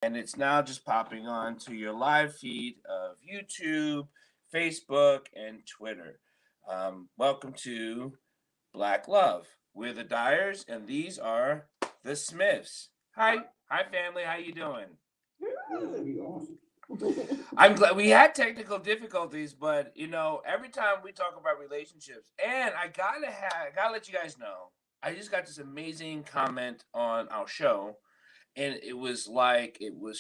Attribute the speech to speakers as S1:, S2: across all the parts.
S1: and it's now just popping on to your live feed of YouTube, Facebook, and Twitter. Welcome to Black Love. We're the Dyers, and these are the Smiths. Hi, family. How you doing? I'm glad we had technical difficulties, but every time we talk about relationships, and I gotta let you guys know, I just got this amazing comment on our show, and it was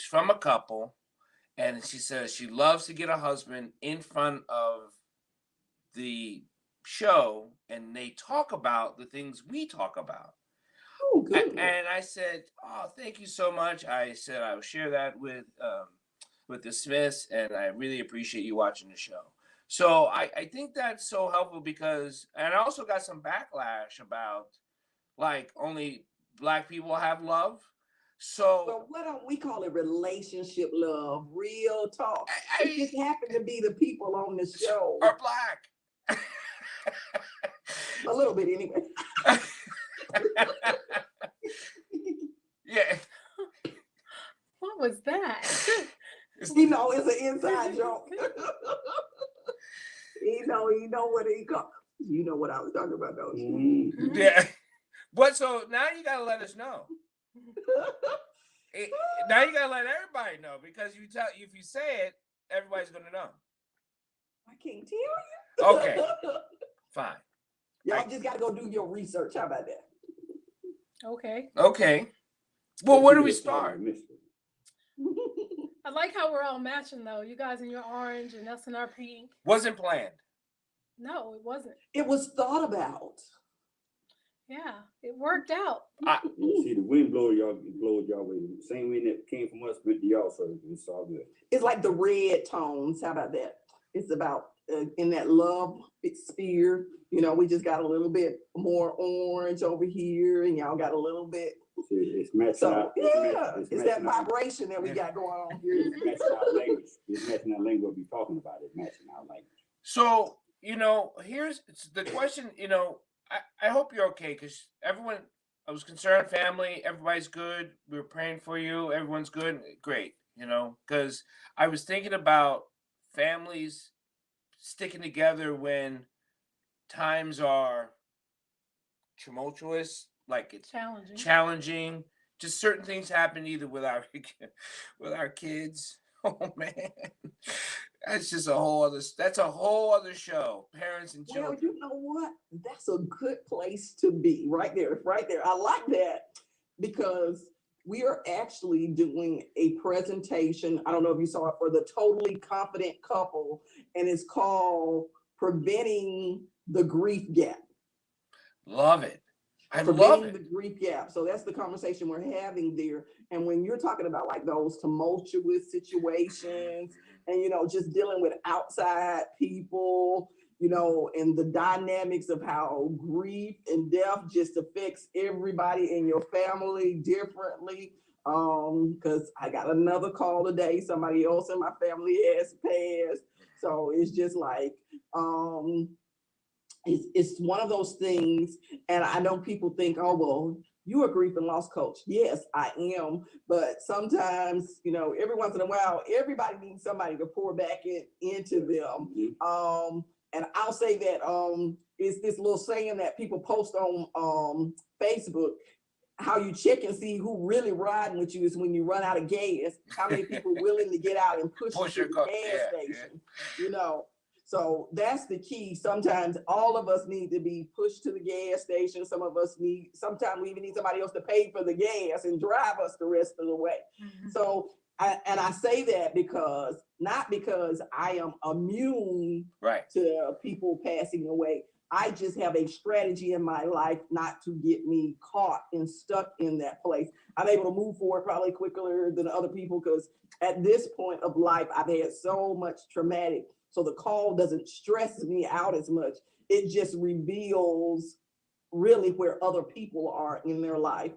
S1: from a couple, and she says she loves to get a husband in front of the show, and they talk about the things we talk about.
S2: Oh, good.
S1: And I said, "Oh, thank you so much." I said I will share that with the Smiths, and I really appreciate you watching the show. So I think that's so helpful because, and I also got some backlash about like only black people have love. So
S2: Well, why don't we call it relationship love? Real talk. It
S1: I
S2: just happened to be the people on the show.
S1: are black.
S2: A little bit anyway.
S1: Yeah.
S3: What was that?
S2: It's an inside joke. You know what he called. You know what I was talking about, don't you?
S1: Yeah. But so now you gotta let us know. Now you gotta let everybody know because if you say it, everybody's gonna know.
S2: I can't tell you.
S1: Okay, fine.
S2: Y'all just got to go do your research. How about that?
S1: Okay. Well, where do we start?
S3: I like how we're all matching though. You guys in your orange and us in our pink.
S1: Wasn't planned.
S3: No, it wasn't.
S2: It was thought about.
S3: Yeah, it worked out.
S4: See, the wind blows y'all way. The same wind that came from us went to y'all, so it's all good.
S2: It's like the red tones. How about that? It's about in that love sphere. We just got a little bit more orange over here, and y'all got a little bit.
S4: It's matching
S2: So
S4: out.
S2: it's that vibration that we got going on here.
S4: It's matching our language. It's matching our language. We're talking about it. Matching our language.
S1: So here's the question. I hope you're okay because everyone. I was concerned, family. Everybody's good. We were praying for you. Everyone's good. Great. Because I was thinking about families sticking together when times are tumultuous, like it's challenging. Just certain things happen either with our with our kids. Oh man, that's a whole other show. Parents and children.
S2: Well, you know what? That's a good place to be right there, right there. I like that because we are actually doing a presentation. I don't know if you saw it for the Totally Confident Couple, and it's called Preventing the Grief Gap.
S1: Love it. I love
S2: Preventing
S1: it.
S2: the grief gap. So that's the conversation we're having there. And when you're talking about like those tumultuous situations and just dealing with outside people, and the dynamics of how grief and death just affects everybody in your family differently. Because I got another call today. Somebody else in my family has passed. So it's just like it's one of those things, and I know people think, oh well, you a grief and loss coach. Yes, I am, but sometimes every once in a while everybody needs somebody to pour back into them. And I'll say that it's this little saying that people post on Facebook. How you check and see who really riding with you is when you run out of gas. How many people willing to get out and push you to the gas station? So that's the key. Sometimes all of us need to be pushed to the gas station. Sometimes we even need somebody else to pay for the gas and drive us the rest of the way. Mm-hmm. So, I say that not because I am immune to people passing away. I just have a strategy in my life not to get me caught and stuck in that place. I'm able to move forward probably quicker than other people because at this point of life, I've had so much traumatic. So the call doesn't stress me out as much. It just reveals really where other people are in their life,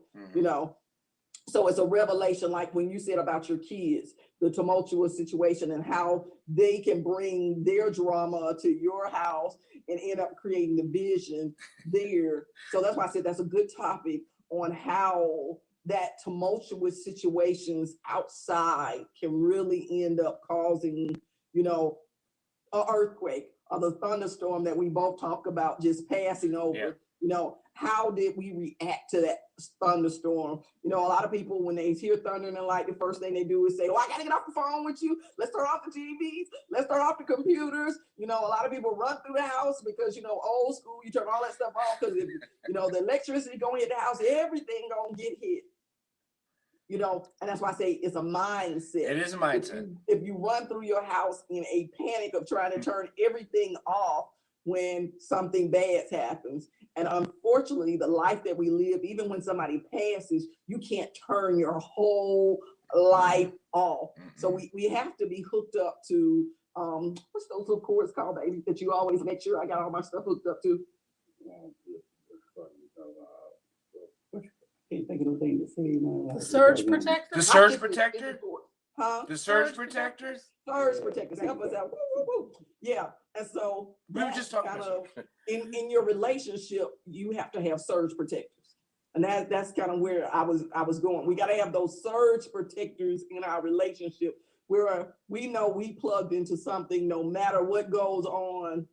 S2: So it's a revelation, like when you said about your kids, the tumultuous situation and how they can bring their drama to your house and end up creating the vision there. So that's why I said that's a good topic on how that tumultuous situations outside can really end up causing, you know, an earthquake or the thunderstorm that we both talk about just passing over.
S1: Yeah.
S2: You know, how did we react to that thunderstorm? You know, a lot of people, when they hear thunder and light, the first thing they do is say, oh, I gotta get off the phone with you. Let's turn off the TVs. Let's turn off the computers. You know, a lot of people run through the house because, you know, old school, you turn all that stuff off because, you know, the electricity gonna hit the house, everything gonna get hit. You know, and that's why I say it's a mindset.
S1: It is a mindset.
S2: If you run through your house in a panic of trying to turn everything off when something bad happens. And unfortunately, the life that we live, even when somebody passes, you can't turn your whole life off. So we have to be hooked up to, what's those little cords called, baby, that you always make sure I got all my stuff hooked up to? Can't think of the thing to say now.
S3: The surge protector?
S1: The surge protector?
S2: Huh?
S1: The surge protectors?
S2: Surge protectors, help us out. Woo, woo, woo. Yeah, and so
S1: We were just talking
S2: kind
S1: about
S2: of in your relationship, you have to have surge protectors, and that's kind of where I was going. We got to have those surge protectors in our relationship where we know we plugged into something no matter what goes on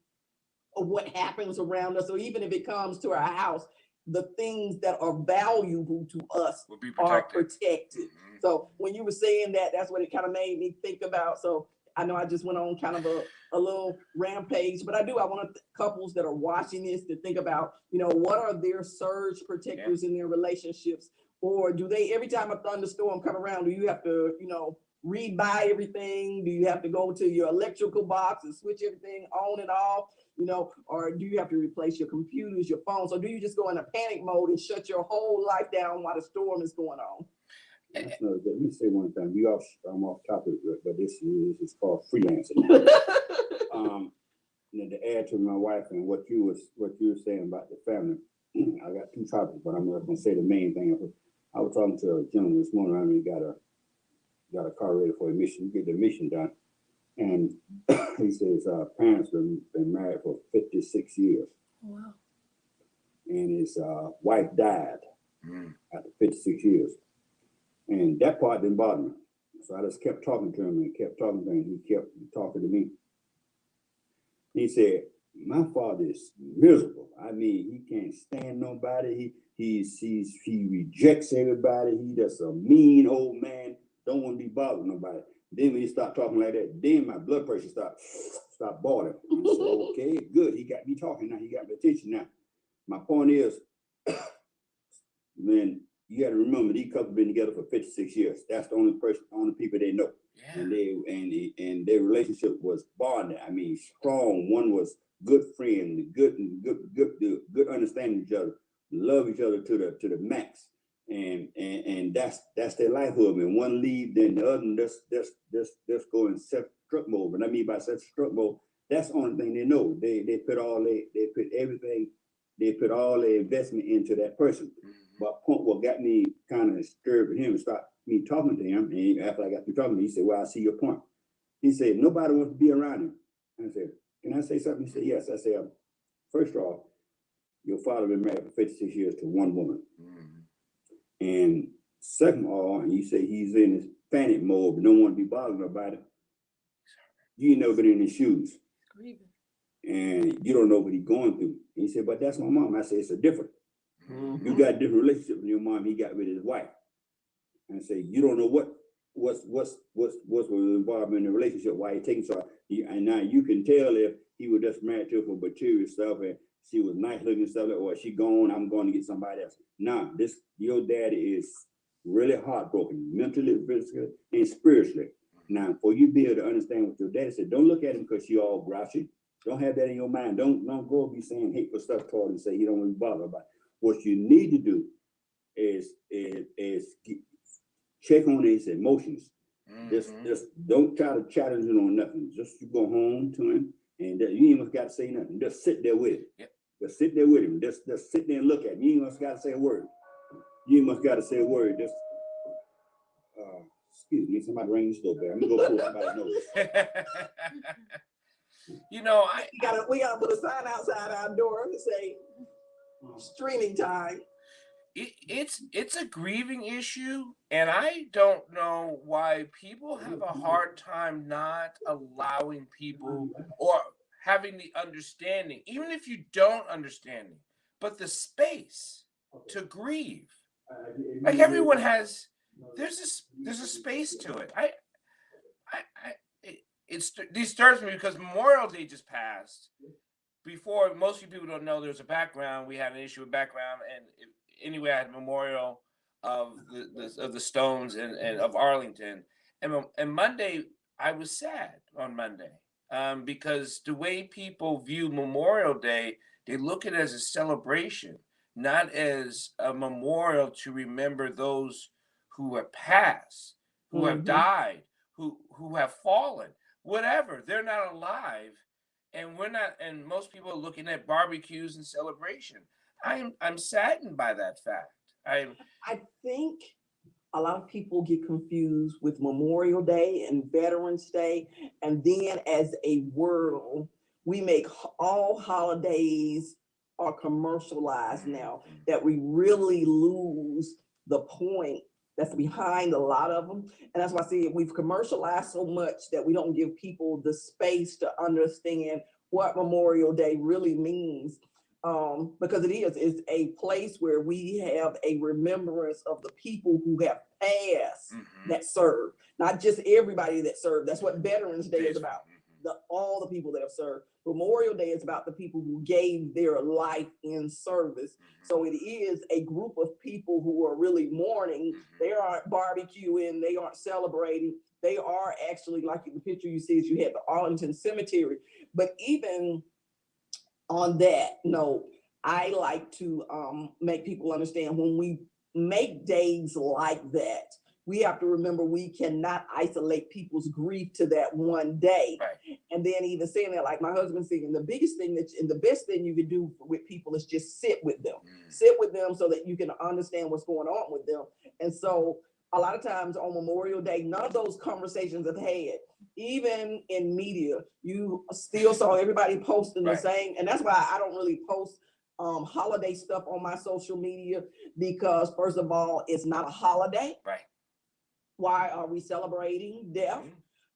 S2: or what happens around us, or even if it comes to our house, the things that are valuable to us
S1: Will be
S2: are
S1: protected.
S2: protected. So when you were saying that, that's what it kind of made me think about. So I know I just went on kind of a little rampage, but I want couples that are watching this to think about, you know, what are their surge protectors in their relationships? Or do they, every time a thunderstorm come around, do you have to, you know, rebuy everything? Do you have to go to your electrical box and switch everything on and off? You know, or do you have to replace your computers, your phones, or do you just go in a panic mode and shut your whole life down while the storm is going on?
S4: No, let me say one thing. I'm off topic, but this is called freelancing. To add to my wife and what you were saying about the family, I got two topics, but I'm not gonna say the main thing. I was talking to a gentleman this morning. I mean, got a car ready for a mission. Get the mission done, and he says parents been married for 56 years.
S3: Wow.
S4: And his wife died after 56 years. And that part didn't bother me. So I just kept talking to him and kept talking to him. He kept talking to me. He said, my father is miserable. I mean, he can't stand nobody. He rejects everybody. He just a mean old man. Don't want to be bothered with nobody. Then when he start talking like that, then my blood pressure start boiling. I said, okay, good. He got me talking now. He got my attention now. My point is, man, you got to remember these couples been together for 56 years. That's the only people they know. Yeah. And their relationship was bonded. I mean, strong. One was good friend, good understanding each other, love each other to the max. And that's their livelihood. And one leave, then the other just go in self-destruct mode. What I mean by self-destruct mode, that's the only thing they know. They put all their investment into that person. But what got me kind of disturbed with him and start me talking to him, and after I got through talking to him, he said, well, I see your point. He said, nobody wants to be around him. I said, can I say something? He said, yes. I said, first of all, your father been married for 56 years to one woman. And second of all, and you say he's in his panic mode, but don't want to be bothered about it. You ain't never been in his shoes. And you don't know what he's going through. And he said, but that's my mom. I said, it's a different. You got a different relationship with your mom. He got with his wife. And say, you don't know what's involved in the relationship, why he taking so. And now you can tell if he was just married to her for material stuff and she was nice looking stuff, or she gone, I'm going to get somebody else. Now, your daddy is really heartbroken, mentally, physically, and spiritually. Now, for you to be able to understand what your daddy said, don't look at him because she all grouchy. Don't have that in your mind. Don't go be saying hateful stuff toward him and say he don't want to bother about it. What you need to do is check on his emotions. Just don't try to challenge him on nothing. Just you go home to him and you ain't even got to say nothing. Just sit there with him. Yep. Just sit there with him. Just sit there and look at him. You ain't must got to say a word. Just excuse me, somebody rang the doorbell. I'm gonna go pull somebody's nose.
S1: You know,
S2: we gotta put a sign outside our door to say streaming time.
S1: it's a grieving issue, and I don't know why people have a hard time not allowing people or having the understanding, even if you don't understand it, but the space to grieve. Like everyone has, there's a space to it. It disturbs me because Memorial Day just passed. Before, most people don't know there's a background. We had an issue with background, and anyway, I had a memorial of the Stones and of Arlington, and Monday I was sad on Monday, because the way people view Memorial Day, they look at it as a celebration, not as a memorial to remember those who have passed, who have died, who have fallen, whatever. They're not alive, and we're not. And most people are looking at barbecues and celebration. I'm saddened by that fact.
S2: I think a lot of people get confused with Memorial Day and Veterans Day, and then as a world, we make all holidays are commercialized now, that we really lose the point that's behind a lot of them. And that's why I say we've commercialized so much that we don't give people the space to understand what Memorial Day really means. Because it's a place where we have a remembrance of the people who have passed that served, not just everybody that served. That's what Veterans Day is about. All the people that have served. Memorial Day is about the people who gave their life in service. So it is a group of people who are really mourning. They aren't barbecuing, they aren't celebrating. They are actually, like the picture you see, you had the Arlington Cemetery. But even on that note, I like to make people understand when we make days like that, we have to remember we cannot isolate people's grief to that one day.
S1: Right.
S2: And then even saying that, like my husband saying, the biggest thing and the best thing you can do with people is just sit with them. Sit with them so that you can understand what's going on with them. And so a lot of times on Memorial Day, none of those conversations have had. Even in media, you still saw everybody posting the same. And that's why I don't really post holiday stuff on my social media, because first of all, it's not a holiday.
S1: Right.
S2: Why are we celebrating death?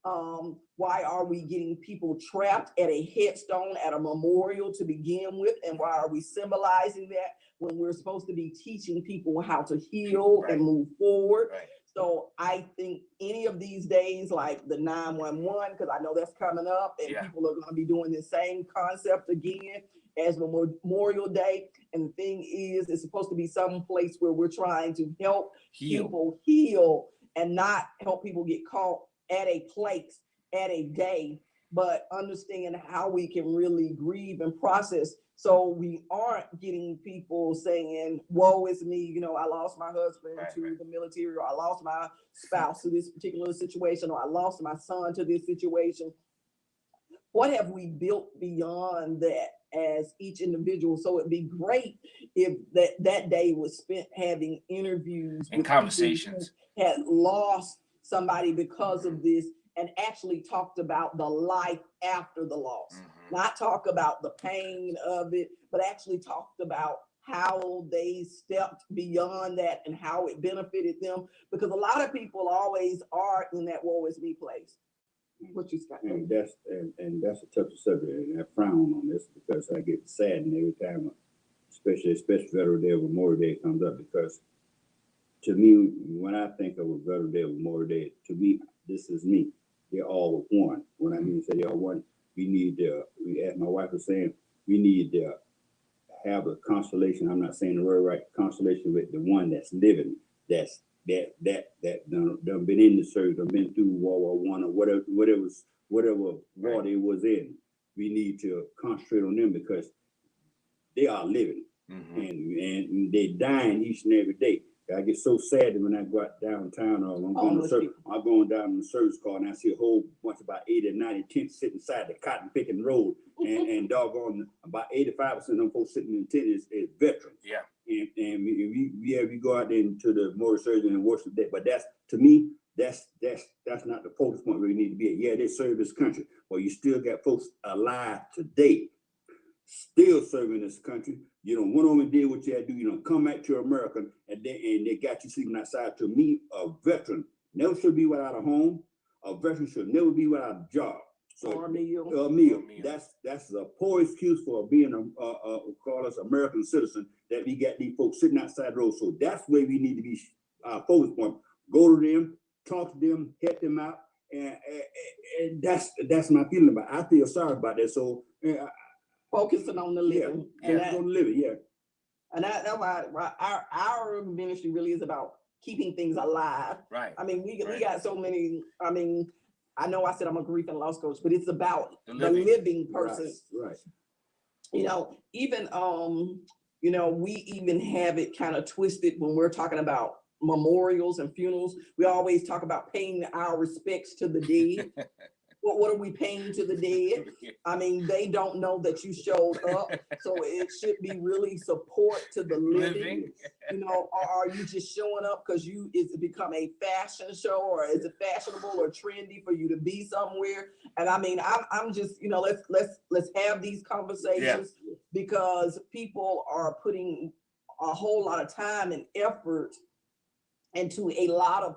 S2: Why are we getting people trapped at a headstone, at a memorial to begin with? And why are we symbolizing that when we're supposed to be teaching people how to heal and move forward?
S1: Right.
S2: So I think any of these days, like the 911, because I know that's coming up, and people are going to be doing the same concept again as Memorial Day. And the thing is, it's supposed to be some place where we're trying to help people heal and not help people get caught at a place, at a day, but understand how we can really grieve and process. So we aren't getting people saying, woe is me, you know, I lost my husband to the military, or I lost my spouse to this particular situation, or I lost my son to this situation. What have we built beyond that as each individual? So it'd be great if that day was spent having interviews
S1: and conversations.
S2: Had lost somebody because of this, and actually talked about the life after the loss. Not talk about the pain of it, but actually talked about how they stepped beyond that and how it benefited them. Because a lot of people always are in that woe is me place. What you got?
S4: And that's a touchy subject, and I frown on this because I get saddened every time, especially Veterans Day or Memorial Day comes up, because to me, when I think of a Veterans Day or Memorial Day, to me, this is me. They're all one. When I mean say they're all one, we need as my wife was saying, we need to have a constellation. I'm not saying the word right. Constellation with the one that's living, that done been in the service, done been through World War I or whatever war they was in. We need to concentrate on them because they are living and they dying each and every day. I get so sad when I go out downtown, or I'm going down the service car and I see a whole bunch, about 80 or 90 tents sitting inside the cotton picking road, and doggone about 85% of them folks sitting in the tent is veterans.
S1: Yeah.
S4: And we go out there into the memorial service and worship that, but that's, to me, that's not the focus point where we need to be at. Yeah, they serve this country, but you still got folks alive today still serving this country. You know, went on and did what you had to do. You know, come back to America, and they got you sleeping outside. To me, a veteran never should be without a home. A veteran should never be without a job. So
S2: Or a meal.
S4: a meal. That's a poor excuse for being call us American citizen, that we got these folks sitting outside the road. So that's where we need to be focus point. Go to them, talk to them, help them out, and that's my feeling about it. I feel sorry about that. So
S2: Focusing on the living. And
S4: on the living, yeah.
S2: And that's why our ministry really is about keeping things alive.
S1: Right.
S2: I mean, we got so many. I mean, I know I said I'm a grief and loss coach, but it's about the living person.
S4: Right.
S2: You know, even you know, we even have it kind of twisted when we're talking about memorials and funerals. We always talk about paying our respects to the dead. What are we paying to the dead? I mean, they don't know that you showed up, so it should be really support to the living. You know, or are you just showing up because it's become a fashion show, or is it fashionable or trendy for you to be somewhere? And I mean, I'm just, you know, let's have these conversations, because people are putting a whole lot of time and effort into a lot of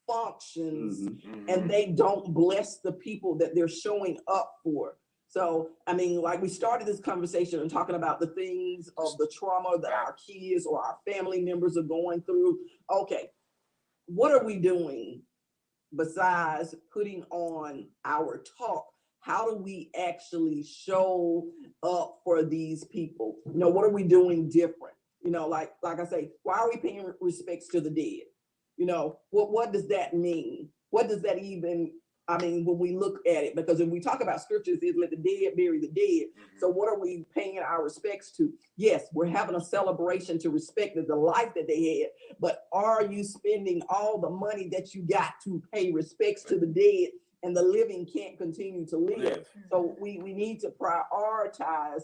S2: functions, and they don't bless the people that they're showing up for. So, I mean, like, we started this conversation and talking about the things of the trauma that our kids or our family members are going through. Okay, what are we doing besides putting on our talk? How do we actually show up for these people? You know, what are we doing different? You know, like I say, why are we paying respects to the dead? You know, what does that mean? What does that even, I mean, when we look at it, because when we talk about scriptures, it's let the dead bury the dead. So what are we paying our respects to? Yes, we're having a celebration to respect the life that they had, but are you spending all the money that you got to pay respects to the dead, and the living can't continue to live? So we need to prioritize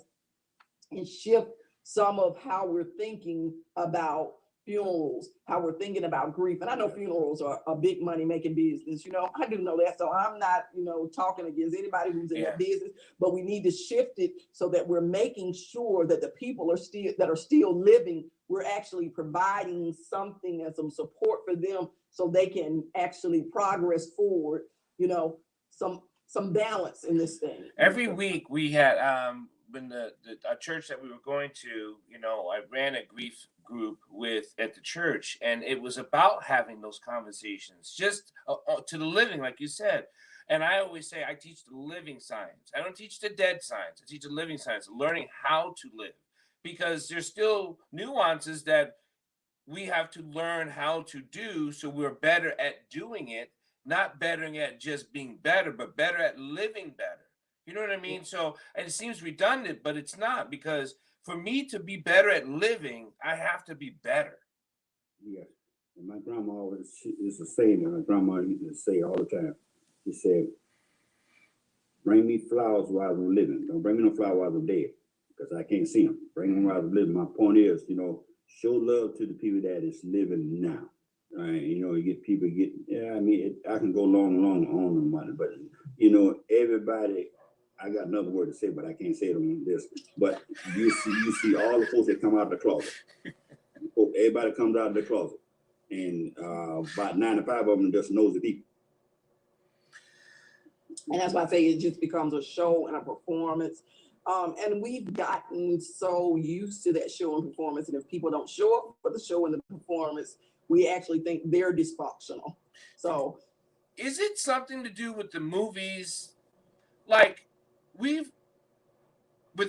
S2: and shift some of how we're thinking about funerals, how we're thinking about grief. And I know funerals are a big money making business. You know, I do know that. So I'm not, you know, talking against anybody who's in that business, but we need to shift it so that we're making sure that the people are still living, we're actually providing something and some support for them so they can actually progress forward, you know, some balance in this thing.
S1: Every week we had when our church that we were going to, you know, I ran a grief group at the church, and it was about having those conversations, just to the living, like you said. And I always say I teach the living science. I don't teach the dead science. I teach the living science, learning how to live, because there's still nuances that we have to learn how to do, so we're better at doing it, not better at just being better, but better at living better. You know what I mean? So, and it seems redundant, but it's not, because for me to be better at living, I have to be better.
S4: Yeah. And my grandma always is the same, and my grandma used to say all the time. She said, "Bring me flowers while I'm living. Don't bring me no flowers while I'm dead, because I can't see them. Bring them while I'm living." My point is, you know, show love to the people that is living now. You know, you get people I mean, I can go long on and on, but, you know, everybody, I got another word to say, but I can't say it on this. But you see all the folks that come out of the closet. Everybody comes out of the closet, and about 95 of them just knows the people.
S2: And that's why I say it just becomes a show and a performance. And we've gotten so used to that show and performance. And if people don't show up for the show and the performance, we actually think they're dysfunctional. So,
S1: is it something to do with the movies? Like, with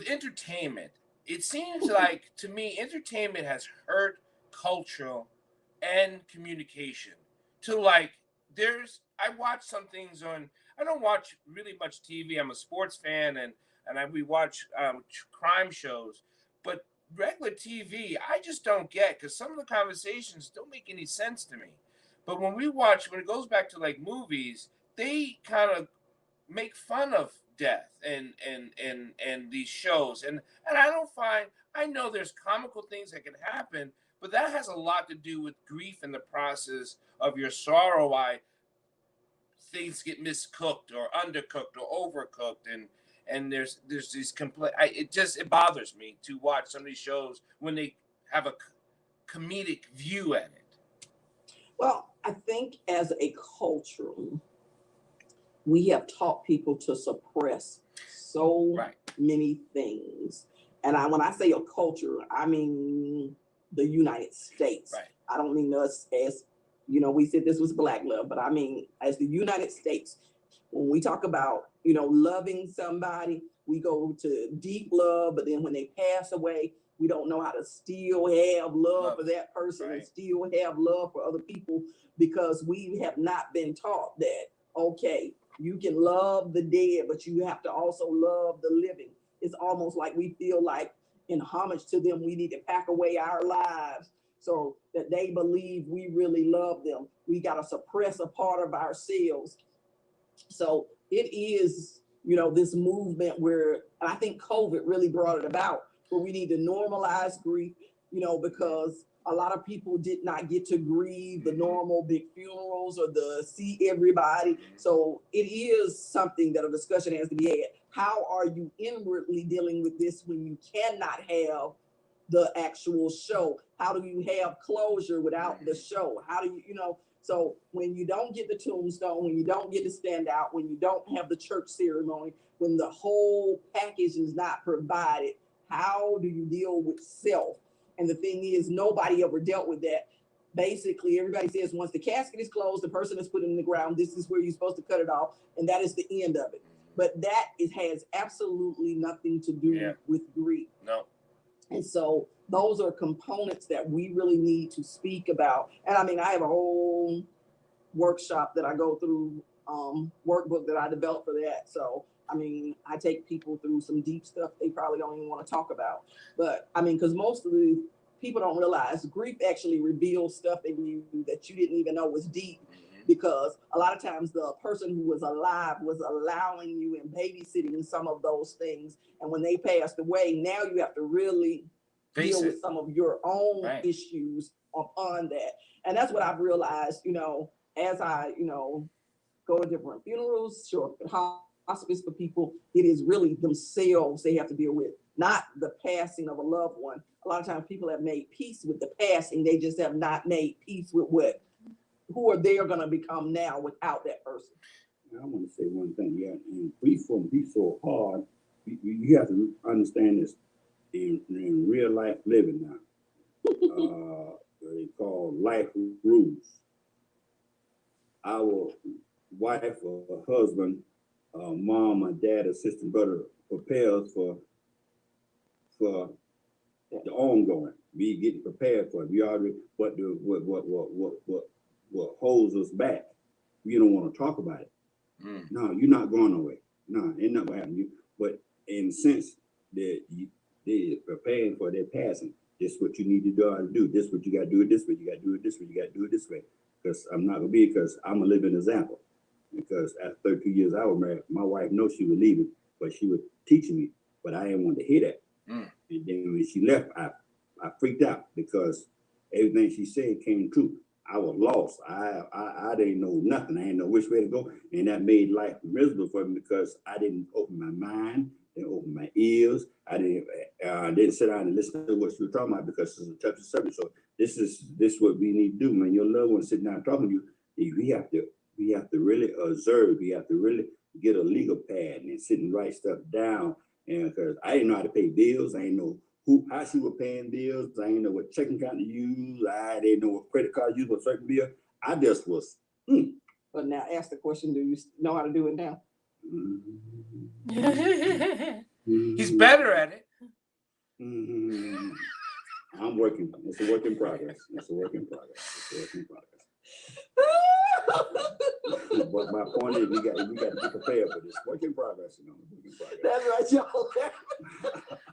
S1: entertainment, it seems like, to me, entertainment has hurt culture and communication. To, like, I watch some things I don't watch really much TV. I'm a sports fan, and we watch crime shows, but regular TV, I just don't get, because some of the conversations don't make any sense to me. But when it goes back to like movies, they kind of make fun of death and these shows, and I know there's comical things that can happen, but that has a lot to do with grief and the process of your sorrow, why things get miscooked or undercooked or overcooked, and there's these it bothers me to watch some of these shows when they have a comedic view at it.
S2: Well, I think as a culture, we have taught people to suppress so
S1: Right.
S2: many things. And when I say a culture, I mean the United States.
S1: Right.
S2: I don't mean us as, we said this was Black love, but I mean as the United States. When we talk about, loving somebody, we go to deep love, but then when they pass away, we don't know how to still have love for that person and
S1: Right.
S2: still have love for other people, because we have not been taught that, okay, you can love the dead, but you have to also love the living. It's almost like we feel like in homage to them, we need to pack away our lives so that they believe we really love them. We got to suppress a part of ourselves. So it is, this movement where, and I think COVID really brought it about, where we need to normalize grief, because a lot of people did not get to grieve the normal big funerals or the see everybody. So it is something that a discussion has to be had. How are you inwardly dealing with this when you cannot have the actual show? How do you have closure without the show? How do you, so when you don't get the tombstone, when you don't get to stand out, when you don't have the church ceremony, when the whole package is not provided, how do you deal with self? And the thing is, nobody ever dealt with that. Basically, everybody says once the casket is closed, the person is put in the ground, this is where you're supposed to cut it off, and that is the end of it. But that has absolutely nothing to do with grief.
S1: No.
S2: And so those are components that we really need to speak about. And I mean, I have a whole workshop that I go through, workbook that I developed for that. So, I mean, I take people through some deep stuff they probably don't even want to talk about. But I mean, because most of the people don't realize grief actually reveals stuff in you that you didn't even know was deep. Because a lot of times the person who was alive was allowing you and babysitting some of those things. And when they passed away, now you have to really deal with some of your own issues upon that. And that's what I've realized, as I, go to different funerals, show up at hospice for people, it is really themselves they have to deal with, not the passing of a loved one. A lot of times people have made peace with the passing, they just have not made peace with who are they going to become now without that person.
S4: I want to say one thing. Yeah, and grief can be so hard. You have to understand this in real life living now. They call life rules. Our wife or husband, mom or dad or sister, brother prepares for the ongoing. We getting prepared for it. We already what holds us back. We don't want to talk about it. No, you're not going nowhere. No, ain't nothing gonna happen. But in the sense that they're preparing for their passing, this is what you need to do. This is what you got to do it this way. You got to do it this way. You got to do it this way. Because I'm not gonna be, because I'm a living example. Because after 32 years I was married, my wife knows she was leaving, but she was teaching me, but I didn't want to hear that. And then when she left, I freaked out because everything she said came true. I was lost. I didn't know nothing. I didn't know which way to go. And that made life miserable for me because I didn't open my mind, didn't open my ears. I didn't sit down and listen to what she was talking about because it's a touchy subject. So this is what we need to do, man. Your loved one sitting down talking to you, we have to really observe. We have to really get a legal pad and sit and write stuff down. And because I didn't know how to pay bills, I didn't know how she was paying bills. I didn't know what checking account to use. I didn't know what credit card to use for certain bill. I just was.
S2: But now ask the question, do you know how to do it now?
S1: He's better at it.
S4: I'm working. It's a work in progress. But my point is, we got to be prepared for this. Work in progress, Work in progress.
S2: That's right, y'all.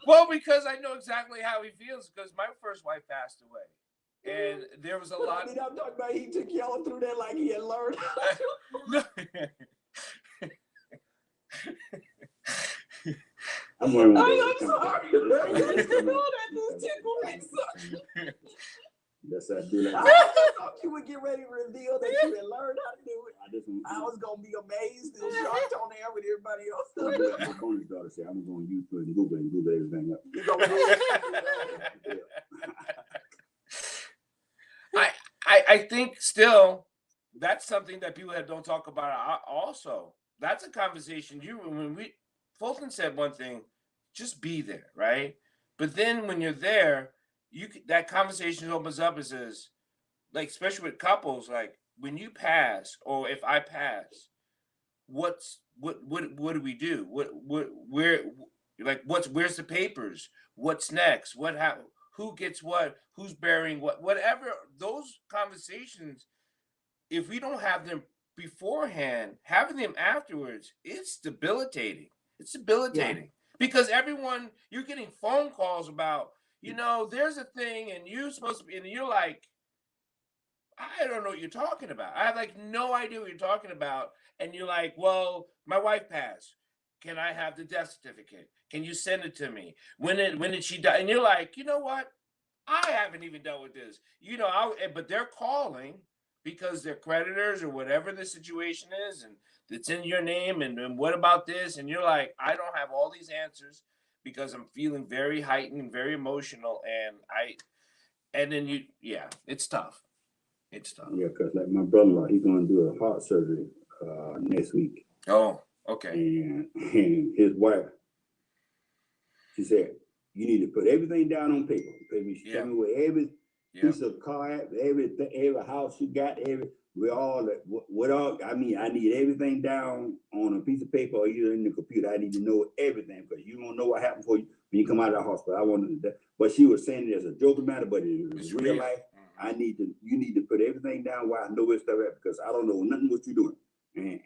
S1: Well, because I know exactly how he feels, because my first wife passed away. And there was a lot.
S2: I'm talking about he took y'all through that like he had learned.
S4: I'm sorry. That's how I do that.
S2: I thought you would get ready to reveal that you had learned how to do it. I was gonna be amazed and shocked on there with everybody else.
S4: My bonus daughter said, I'm going to YouTube and Google everything up.
S2: You gonna do it?
S1: I think still that's something that people that don't talk about also. That's a conversation Fulton said one thing, just be there, right? But then when you're there, that conversation opens up and says, like, especially with couples, like when you pass or if I pass, what do we do? Where's the papers? What's next? Who gets what? Who's burying what? Whatever those conversations, if we don't have them beforehand, having them afterwards, it's debilitating. It's debilitating because you're getting phone calls about, there's a thing and you're supposed to be, and you're like, I don't know what you're talking about. I have like no idea what you're talking about. And you're like, well, my wife passed. Can I have the death certificate? Can you send it to me? When did she die? And you're like, you know what? I haven't even dealt with this. But they're calling because they're creditors or whatever the situation is, and it's in your name. And what about this? And you're like, I don't have all these answers because I'm feeling very heightened and very emotional. And then it's tough. It's tough.
S4: Yeah, because like my brother-in-law, he's going to do a heart surgery next week.
S1: Oh, okay.
S4: And his wife, she said, you need to put everything down on paper. She tell me where every piece of car, everything, every house you got, I need everything down on a piece of paper or either in the computer. I need to know everything because you don't know what happened when you come out of the hospital. But she was saying it as a joking matter, but it's real life. You need to put everything down where I know where stuff at because I don't know nothing what you're doing. And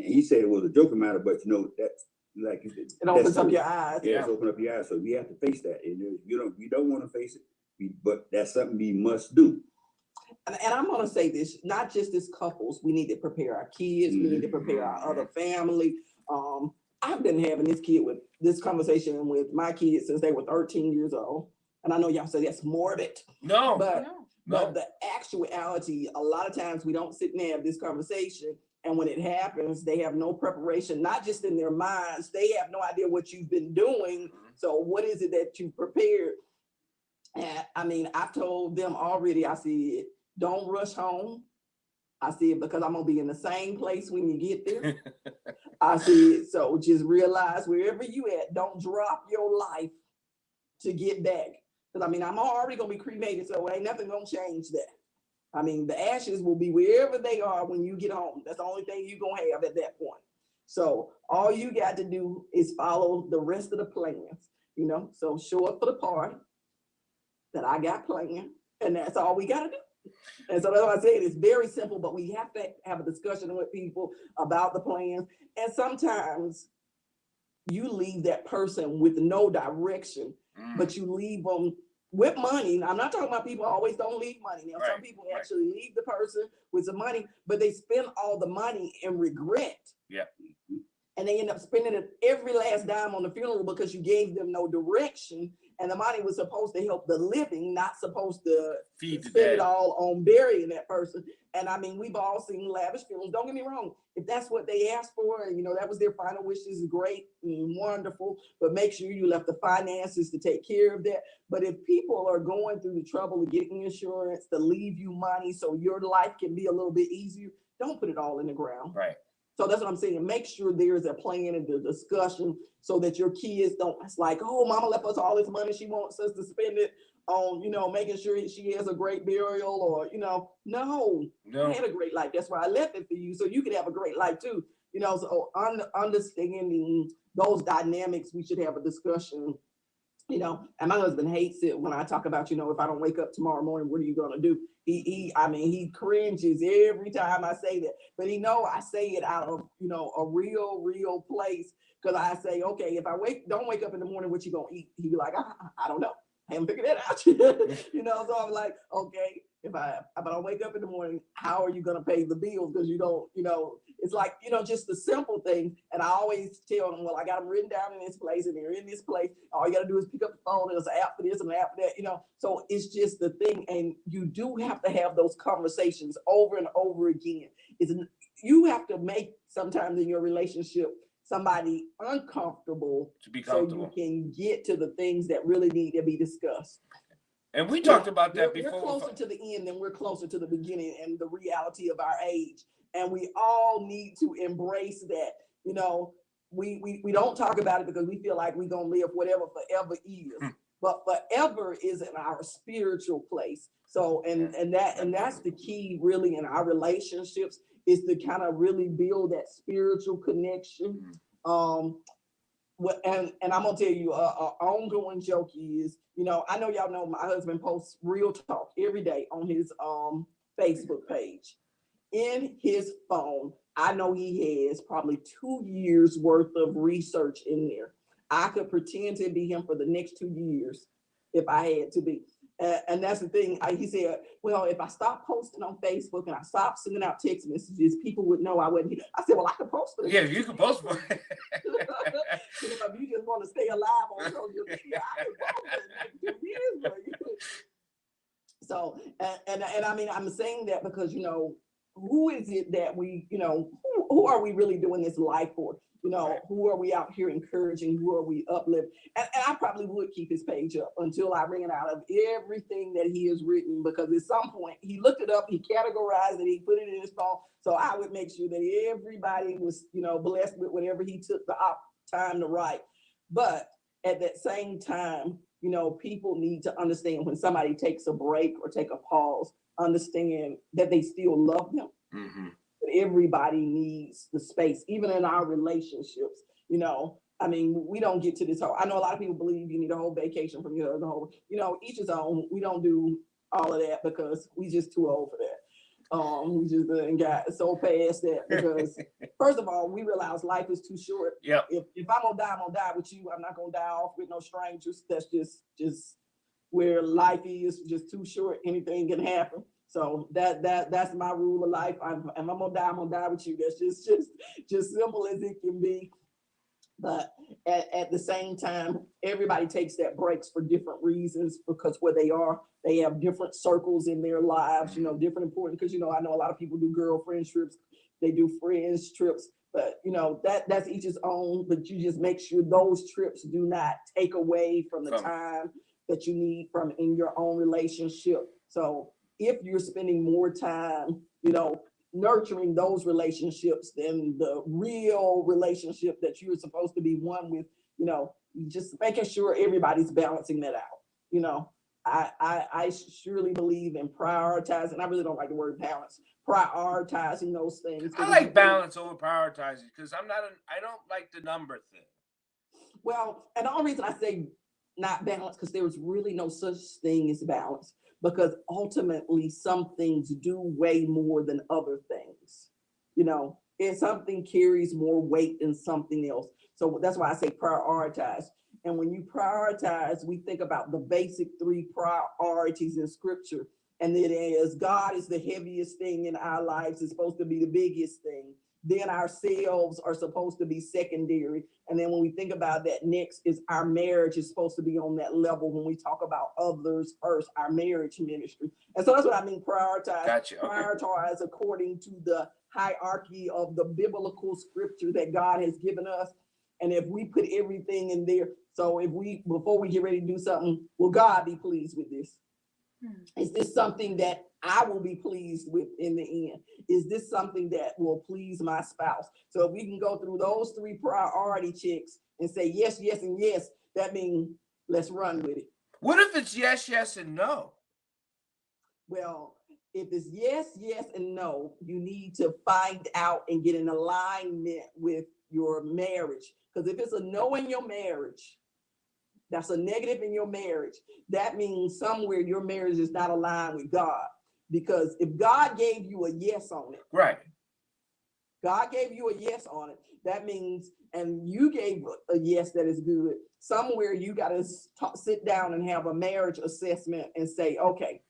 S4: he said it was a joking matter, but that's like you said,
S2: it opens up your eyes.
S4: Yeah, it's open up your eyes. So we have to face that. And you don't want to face it, but that's something we must do.
S2: And I'm gonna say this, not just as couples, we need to prepare our kids, we need to prepare our other family. I've been having this conversation with my kids since they were 13 years old. And I know y'all say that's morbid.
S1: No.
S2: But the actuality, a lot of times we don't sit and have this conversation. And when it happens, they have no preparation, not just in their minds. They have no idea what you've been doing. So what is it that you prepared? And I mean, I've told them already, I said, don't rush home. I said, because I'm going to be in the same place when you get there. I said, so just realize wherever you at, don't drop your life to get back. Because I mean, I'm already going to be cremated, so ain't nothing going to change that. I mean, the ashes will be wherever they are when you get home. That's the only thing you're going to have at that point. So all you got to do is follow the rest of the plans, So show up for the party that I got planned, and that's all we got to do. And so that's why I said it's very simple, but we have to have a discussion with people about the plans. And sometimes you leave that person with no direction, but you leave them with money. I'm not talking about people always don't leave money. Some people actually leave the person with some money, but they spend all the money in regret.
S1: Yeah.
S2: And they end up spending it every last dime on the funeral because you gave them no direction. And the money was supposed to help the living, not supposed to spend it all on burying that person. And I mean, we've all seen lavish funerals. Don't get me wrong. If that's what they asked for, and that was their final wishes, great and wonderful. But make sure you left the finances to take care of that. But if people are going through the trouble of getting insurance to leave you money so your life can be a little bit easier, don't put it all in the ground.
S1: Right.
S2: So that's what I'm saying. Make sure there's a plan and the discussion so that your kids don't, it's like, oh, mama left us all this money. She wants us to spend it on, making sure she has a great burial or, no, I had a great life. That's why I left it for you. So you could have a great life too. So understanding those dynamics, we should have a discussion, and my husband hates it when I talk about, if I don't wake up tomorrow morning, what are you going to do? He cringes every time I say that, but I say it out of, a real place. Cause I say, okay, if I don't wake up in the morning, what you going to eat? He'd be like, I don't know. I haven't figured that out. So I'm like, okay, if I don't wake up in the morning, how are you going to pay the bills? Cause you don't, it's like, just the simple things. And I always tell them, well, I got them written down in this place and they're in this place. All you got to do is pick up the phone. There's an app for this and an app for that, So it's just the thing. And you do have to have those conversations over and over again. you have to make sometimes in your relationship somebody uncomfortable
S1: To be
S2: so
S1: comfortable.
S2: you can get to the things that really need to be discussed.
S1: And we talked about that
S2: We're
S1: before.
S2: closer to the end than we're closer to the beginning and the reality of our age. And we all need to embrace that. You know, we don't talk about it because we feel like we're gonna live whatever forever is. But forever is in our spiritual place. So and that's the key really in our relationships is to kind of really build that spiritual connection. And I'm gonna tell you, a ongoing joke is, you know, I know y'all know my husband posts real talk every day on his Facebook page. In his phone, I know he has probably 2 years worth of research in there. I could pretend to be him for the next 2 years if I had to be. And that's the thing. He said, well, if I stop posting on Facebook and I stop sending out text messages, people would know I wasn't here. I said, well, I can post for
S1: Yeah, you can post for it.
S2: If you just want to stay alive on social media, I can post for the next 2 years. But so, and I mean, I'm saying that because, you know, who is it that we, you know, who are we really doing this life for? You know, who are we out here encouraging? Who are we uplifting? And I probably would keep his page up until I ran out of everything that he has written, because at some point he looked it up, he categorized it, he put it in his phone. So I would make sure that everybody was, you know, blessed with whatever he took the time to write. But at that same time, you know, people need to understand when somebody takes a break or take a pause, understand that they still love them. Everybody needs the space, even in our relationships. You know, I mean, we don't get to this whole, I know a lot of people believe you need a whole vacation from your whole, you know, each his own. We don't do all of that because we just too old for that. We just got so past that because first of all, we realize life is too short.
S1: Yep.
S2: If I'm gonna die, I'm gonna die with you. I'm not gonna die off with no strangers. That's just where life is, just too short. Anything can happen. So that's my rule of life. If I'm gonna die, I'm gonna die with you. That's just simple as it can be. But at the same time, everybody takes that breaks for different reasons because where they are, they have different circles in their lives, you know, different important, because, you know, I know a lot of people do girlfriend trips, they do friends trips, but, you know, that's each his own, but you just make sure those trips do not take away from the time that you need from in your own relationship. So if you're spending more time, you know, nurturing those relationships than the real relationship that you're supposed to be one with, you know, just making sure everybody's balancing that out. You know, I surely believe in prioritizing. I really don't like the word balance, prioritizing those things.
S1: I like balance over prioritizing because I don't like the number thing.
S2: Well, and the only reason I say not balance, because there is really no such thing as balance. Because ultimately some things do weigh more than other things, you know, and something carries more weight than something else. So that's why I say prioritize. And when you prioritize, we think about the basic 3 priorities in scripture. And it is God is the heaviest thing in our lives, is supposed to be the biggest thing. Then ourselves are supposed to be secondary. And then when we think about that, next is our marriage is supposed to be on that level when we talk about others first, our marriage ministry. And so that's what I mean, prioritize.
S1: Gotcha. Okay.
S2: Prioritize according to the hierarchy of the biblical scripture that God has given us. And if we put everything in there, so if before we get ready to do something, will God be pleased with this? Is this something that I will be pleased with in the end? Is this something that will please my spouse? So if we can go through those 3 priority checks and say yes, yes, and yes, that means let's run with it.
S1: What if it's yes, yes, and no?
S2: Well, if it's yes, yes, and no, you need to find out and get in alignment with your marriage. Because if it's a no in your marriage, that's a negative in your marriage. That means somewhere your marriage is not aligned with God. Because if God gave you a yes on it,
S1: right?
S2: God gave you a yes on it. That means, and you gave a yes that is good. Somewhere you got to sit down and have a marriage assessment and say, okay,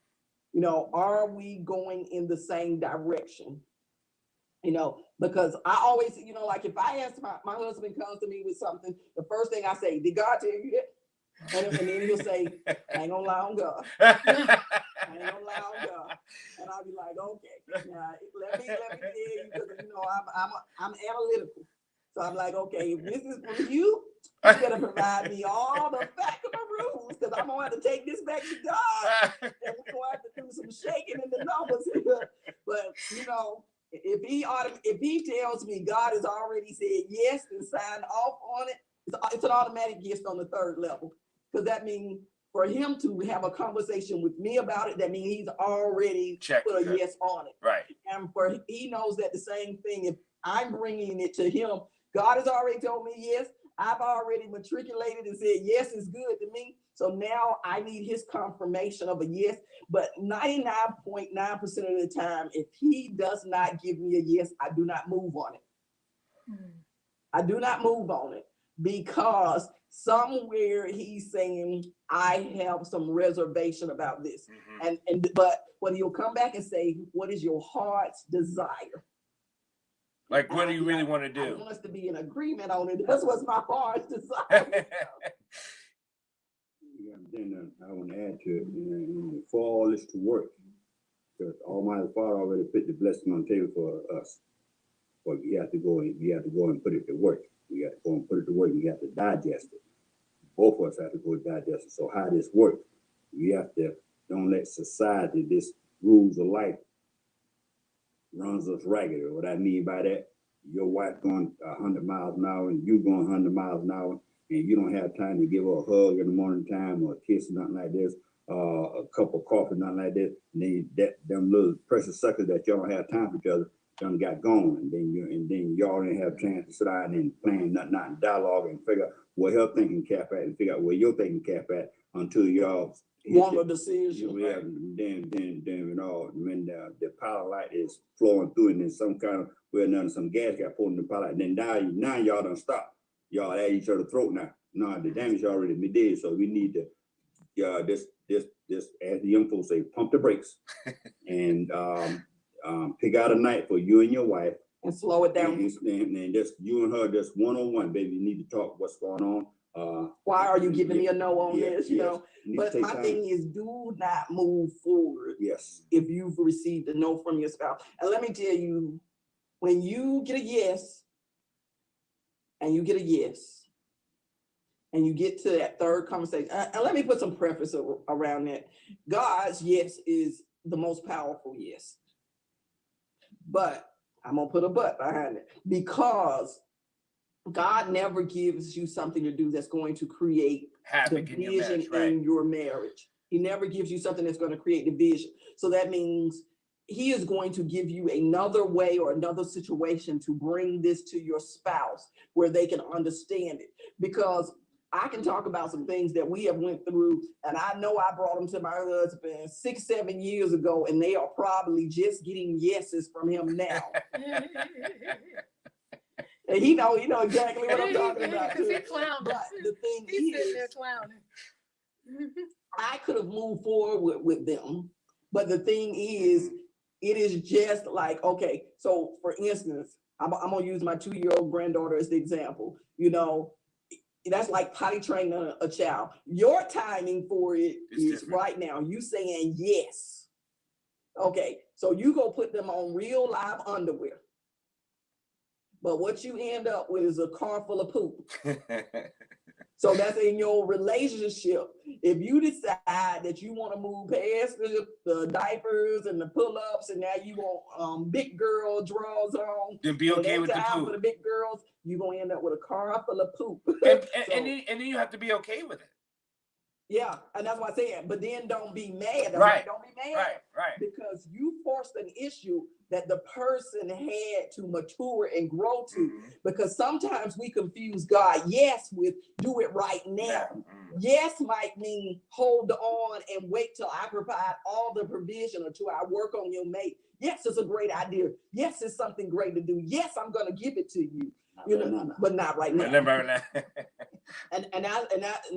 S2: you know, are we going in the same direction? You know, because I always, you know, like if I ask my husband comes to me with something, the first thing I say, did God tell you that? And then he'll say, I ain't gonna lie on God. I ain't gonna lie on God. And I'll be like, okay, now let me tell you, because you know I'm analytical. So I'm like, okay, if this is from you, you better provide me all the fact of the rules, because I'm gonna have to take this back to God, and we're gonna have to do some shaking in the numbers here. But you know, if he tells me God has already said yes and signed off on it, it's an automatic yes on the third level. Because that means for him to have a conversation with me about it, that means he's already put a yes on it.
S1: Right.
S2: And he knows that the same thing, if I'm bringing it to him, God has already told me yes. I've already matriculated and said yes is good to me. So now I need his confirmation of a yes. But 99.9% of the time, if he does not give me a yes, I do not move on it. I do not move on it, because somewhere he's saying I have some reservation about this. But when he'll come back and say, what is your heart's desire?
S1: Like, what do you really want to do?
S2: I want us to be in agreement on it. That's what's my heart's desire.
S4: Then I want to add to it, and for all this to work, because Almighty Father already put the blessing on the table for us. But we have to go and put it to work. We have to go and put it to work. We have to digest it. Both of us have to go digest it. So how this works, we have to don't let society, this rules of life, runs us ragged. What I mean by that, your wife going 100 miles an hour and you going 100 miles an hour, and you don't have time to give her a hug in the morning time or a kiss or nothing like this, a cup of coffee, nothing like this. And then them little precious suckers that y'all don't have time for each other done got gone, and then y'all didn't have a chance to sit down and plan nothing out in dialogue and figure out where her thinking cap at and figure out where your thinking cap at until y'all
S2: want a decision.
S4: Yeah, then you know, when the power light is flowing through, and then some kind of some gas got pulled in the power light, and then now y'all done stop. Y'all at each other's throat now. No, the damage already been did, so we need to this as the young folks say, pump the brakes and pick out a night for you and your wife
S2: and slow it down.
S4: And just you and her, just one-on-one, baby. You need to talk what's going on.
S2: Why are you giving me a no on this? You know, but my thing is, do not move forward.
S4: Yes.
S2: If you've received a no from your spouse. And let me tell you, when you get a yes, and you get a yes, and you get to that third conversation, and let me put some preface around that. God's yes is the most powerful yes. But I'm gonna put a but behind it, because God never gives you something to do that's going to create division in your marriage. He never gives you something that's going to create division. So that means he is going to give you another way or another situation to bring this to your spouse where they can understand it. Because I can talk about some things that we have went through, and I know I brought them to my husband 6-7 years ago, and they are probably just getting yeses from him now. And he know exactly what I'm talking about.
S3: Because he clowned.
S2: But the thing
S3: He's
S2: is,
S3: sitting there clowning.
S2: I could have moved forward with them, but the thing is, it is just like, okay, so for instance, I'm gonna use my 2-year-old granddaughter as the example. You know, that's like potty training a child. Your timing for it is right now. You saying yes. Okay, so you go put them on real live underwear. But what you end up with is a car full of poop. So that's in your relationship. If you decide that you want to move past the diapers and the pull-ups, and now you want big girl drawers on,
S1: then be okay with the poop.
S2: For the big girls, you're gonna end up with a car full of poop.
S1: And then you have to be okay with it.
S2: Yeah, and that's what I said. But then don't be mad.
S1: Right.
S2: Don't be mad.
S1: Right.
S2: Because you forced an issue that the person had to mature and grow to. Mm-hmm. Because sometimes we confuse God, yes, with do it right now. Yeah. Mm-hmm. Yes might mean hold on and wait till I provide all the provision, or till I work on your mate. Yes, it's a great idea. Yes, it's something great to do. Yes, I'm going to give it to you. But not right now. And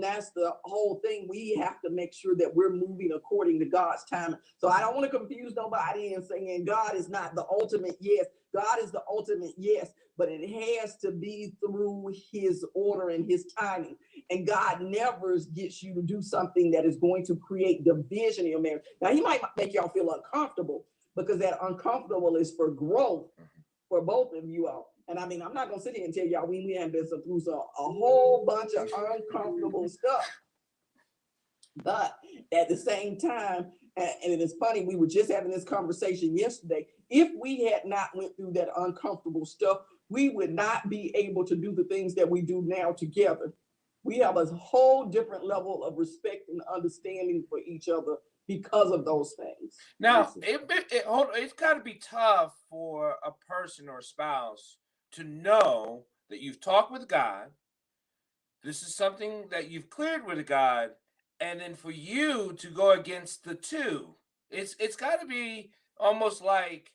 S2: that's the whole thing. We have to make sure that we're moving according to God's time. So I don't want to confuse nobody in saying God is not the ultimate yes. God is the ultimate yes, but it has to be through his order and his timing. And God never gets you to do something that is going to create division in your marriage. Now, he might make y'all feel uncomfortable because that uncomfortable is for growth for both of you all. And I mean, I'm not going to sit here and tell y'all we haven't been through a whole bunch of uncomfortable stuff. But at the same time, and it is funny, we were just having this conversation yesterday. If we had not went through that uncomfortable stuff, we would not be able to do the things that we do now together. We have a whole different level of respect and understanding for each other because of those things.
S1: Now, it's got to be tough for a person or a spouse to know that you've talked with God. This is something that you've cleared with God, and then for you to go against the two. It's got to be almost like,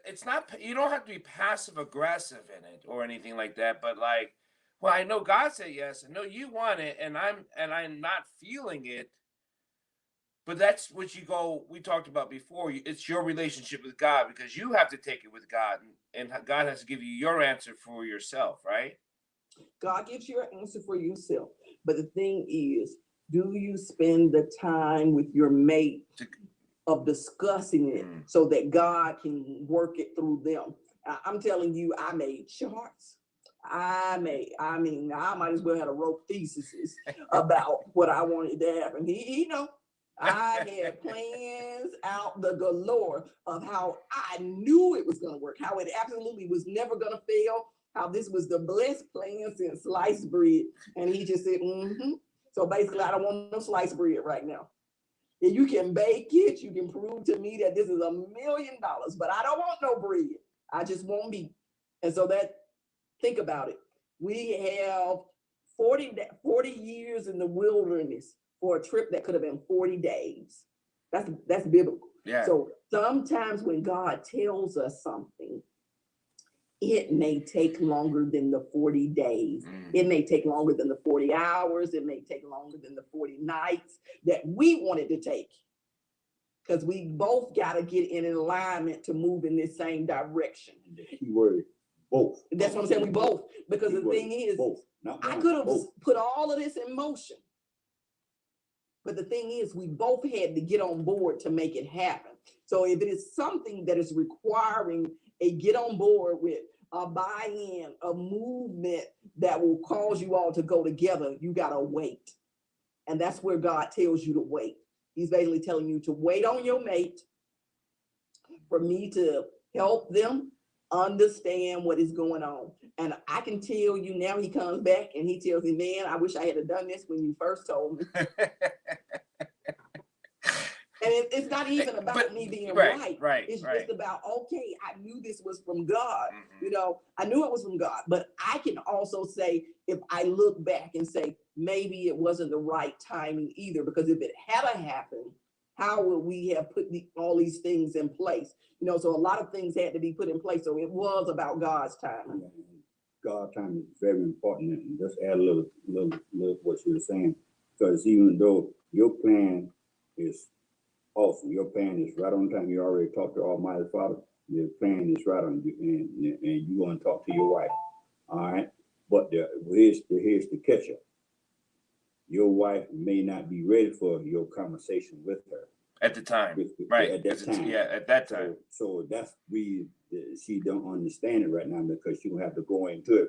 S1: it's not, you don't have to be passive aggressive in it or anything like that, but like, well, I know God said yes, I know you want it, and I'm not feeling it. But that's what we talked about before. It's your relationship with God, because you have to take it with God, and God has to give you your answer for yourself, right?
S2: God gives you an answer for yourself. But the thing is, do you spend the time with your mate of discussing it so that God can work it through them? I'm telling you, I made charts. I might as well have wrote theses about what I wanted to happen. He know. I had plans out the galore of how I knew it was going to work, how it absolutely was never going to fail, how this was the blessed plan since sliced bread. And he just said, So basically, I don't want no sliced bread right now. If you can bake it, you can prove to me that this is $1 million, but I don't want no bread. I just want meat. And so think about it. We have 40 years in the wilderness for a trip that could have been 40 days. That's biblical.
S1: Yeah.
S2: So sometimes when God tells us something, it may take longer than the 40 days. It may take longer than the 40 hours. It may take longer than the 40 nights that we wanted to take. Because we both got to get in alignment to move in this same direction.
S4: The key word, both.
S2: That's what I'm saying, we both. Because the thing is,
S4: both.
S2: I could have put all of this in motion. But the thing is, we both had to get on board to make it happen. So if it is something that is requiring a get on board with, a buy-in, a movement that will cause you all to go together, you got to wait. And that's where God tells you to wait. He's basically telling you to wait on your mate for me to help them understand what is going on. And I can tell you now, he comes back and he tells me, man, I wish I had done this when you first told me. And it's not even about me being right. It's just about, okay, I knew this was from God. You know, I knew it was from God. But I can also say, if I look back and say, maybe it wasn't the right timing either, because if it had happened, how would we have put all these things in place? You know, so a lot of things had to be put in place. So it was about God's timing.
S4: God's timing is very important. And just add a little what you were saying, because even though your plan is awesome, your plan is right on time. You already talked to Almighty Father. Your plan is right on you, and you're going to talk to your wife. All right, but here's the catch up. Your wife may not be ready for your conversation with her
S1: at the time,
S4: at that time.
S1: At that time.
S4: So that's she don't understand it right now, because she will have to go into it.